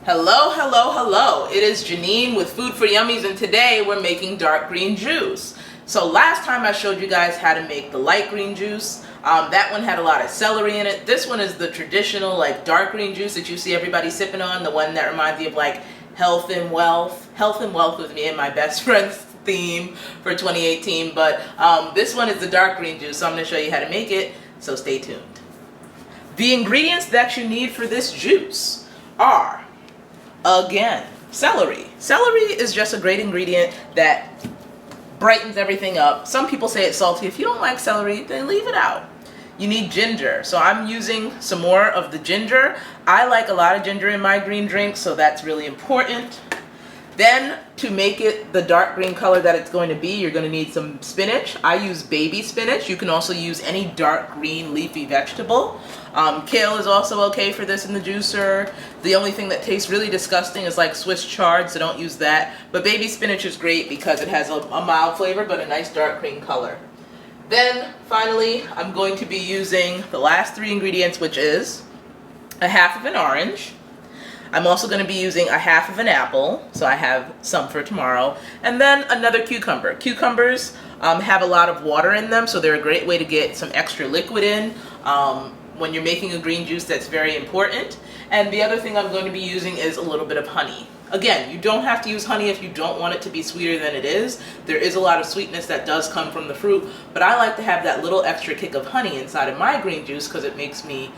Hello, hello, hello. It is Janine with Food for Yummies, and today we're making dark green juice. So last time I showed you guys how to make the light green juice. That one had a lot of celery in it. This one is the traditional like dark green juice that you see everybody sipping on, the one that reminds you of like health and wealth. Health and wealth was me and my best friend's theme for 2018, but this one is the dark green juice, so I'm going to show you how to make it, so stay tuned. The ingredients that you need for this juice are, again, celery. Celery is just a great ingredient that brightens everything up. Some people say it's salty. If you don't like celery, then leave it out. You need ginger. So I'm using some more of the ginger. I like a lot of ginger in my green drink, so that's really important. Then to make it the dark green color that it's going to be, you're going to need some spinach. I use baby spinach. You can also use any dark green leafy vegetable. Kale is also okay for this in the juicer. The only thing that tastes really disgusting is like Swiss chard, so don't use that. But baby spinach is great because it has a mild flavor but a nice dark green color. Then finally, I'm going to be using the last three ingredients, which is a half of an orange. I'm also going to be using a half of an apple, so I have some for tomorrow, and then another cucumber. Cucumbers have a lot of water in them, so they're a great way to get some extra liquid in. When you're making a green juice, that's very important. And the other thing I'm going to be using is a little bit of honey. Again, you don't have to use honey if you don't want it to be sweeter than it is. There is a lot of sweetness that does come from the fruit, but I like to have that little extra kick of honey inside of my green juice because it makes me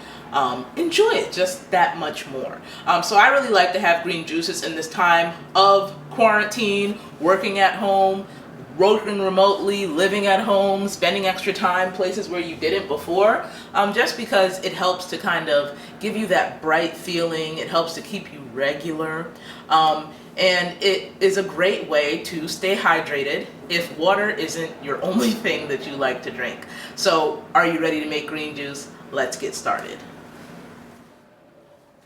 enjoy it just that much more. So I really like to have green juices in this time of quarantine, working at home, working remotely, living at home, spending extra time places where you didn't before, just because it helps to kind of give you that bright feeling. It helps to keep you regular, and it is a great way to stay hydrated if water isn't your only thing that you like to drink. So are you ready to make green juice? Let's get started.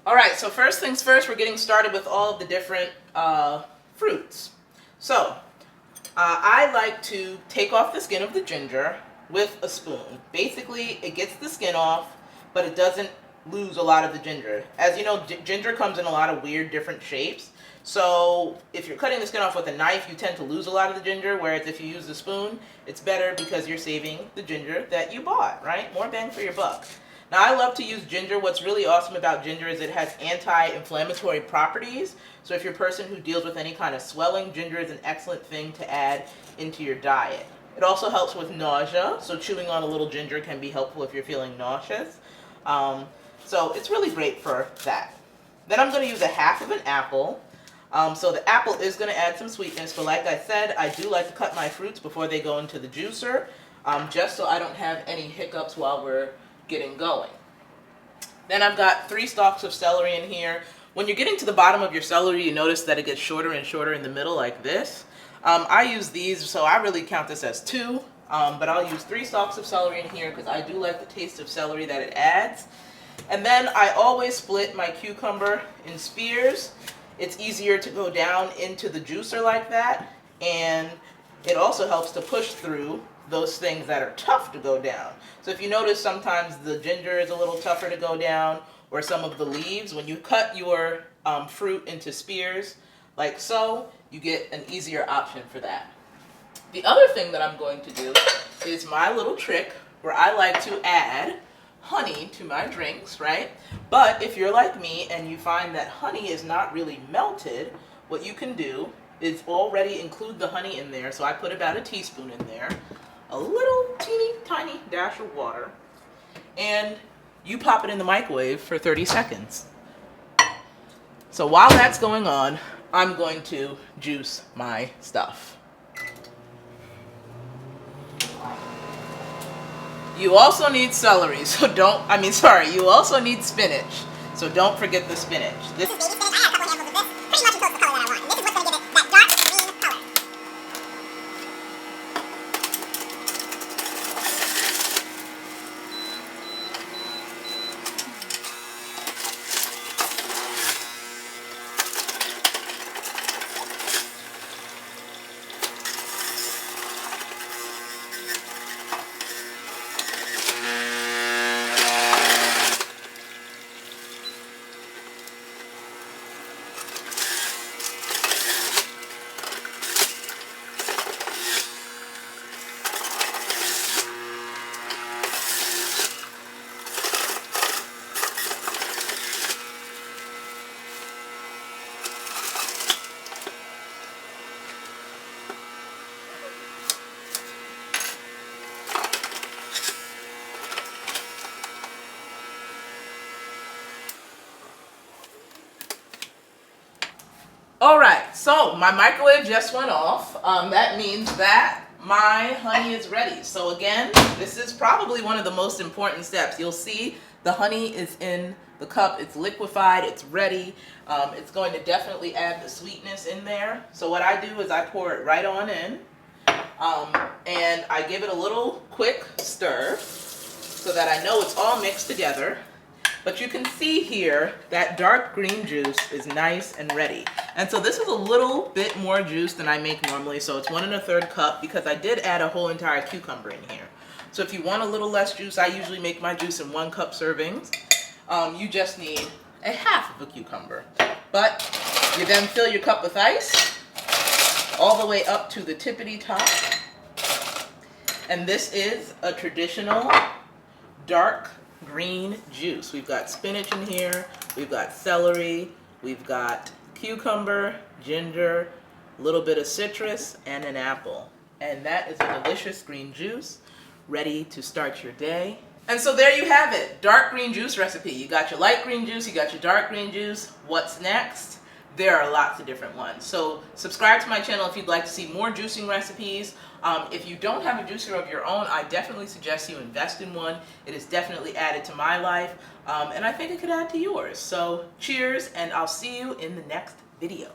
Alright, so first things first, we're getting started with all of the different fruits. So I like to take off the skin of the ginger with a spoon. Basically, it gets the skin off, but it doesn't lose a lot of the ginger. As you know, ginger comes in a lot of weird different shapes. So if you're cutting the skin off with a knife, you tend to lose a lot of the ginger, whereas if you use the spoon, it's better because you're saving the ginger that you bought, right? More bang for your buck. Now, I love to use ginger. What's really awesome about ginger is it has anti-inflammatory properties. So if you're a person who deals with any kind of swelling, ginger is an excellent thing to add into your diet. It also helps with nausea. So chewing on a little ginger can be helpful if you're feeling nauseous. So it's really great for that. Then I'm going to use a half of an apple. So the apple is going to add some sweetness, but like I said, I do like to cut my fruits before they go into the juicer, just so I don't have any hiccups while we're getting going. Then I've got 3 stalks of celery in here. When you're getting to the bottom of your celery, you notice that it gets shorter and shorter in the middle like this. I use these, so I really count this as 2, but I'll use 3 stalks of celery in here because I do like the taste of celery that it adds. And then I always split my cucumber in spears. It's easier to go down into the juicer like that, and it also helps to push through those things that are tough to go down. So if you notice, sometimes the ginger is a little tougher to go down, or some of the leaves. When you cut your fruit into spears, like so, you get an easier option for that. The other thing that I'm going to do is my little trick where I like to add honey to my drinks, right? But if you're like me and you find that honey is not really melted, what you can do is already include the honey in there. So I put about a teaspoon in there, a little teeny tiny dash of water, and you pop it in the microwave for 30 seconds. So while that's going on, I'm going to juice my stuff. You also need celery, so you also need spinach, so don't forget the spinach. This is baby spinach. I have a couple handfuls of this, pretty much close to the color that I want. And this is what's going to give it that dark green color. All right, so my microwave just went off. That means that my honey is ready. So again, this is probably one of the most important steps. You'll see the honey is in the cup, it's liquefied, it's ready. It's going to definitely add the sweetness in there. So what I do is I pour it right on in, and I give it a little quick stir so that I know it's all mixed together. But you can see here that dark green juice is nice and ready. And so this is a little bit more juice than I make normally. So it's 1 1/3 cup because I did add a whole entire cucumber in here. So if you want a little less juice, I usually make my juice in 1 cup servings. You just need a half of a cucumber. But you then fill your cup with ice all the way up to the tippity top. And this is a traditional dark green juice. We've got spinach in here, we've got celery, we've got cucumber, ginger, a little bit of citrus, and an apple. And that is a delicious green juice ready to start your day. And so there you have it, dark green juice recipe. You got your light green juice, you got your dark green juice. What's next? There are lots of different ones. So subscribe to my channel if you'd like to see more juicing recipes. If you don't have a juicer of your own, I definitely suggest you invest in one. It has definitely added to my life, and I think it could add to yours. So cheers, and I'll see you in the next video.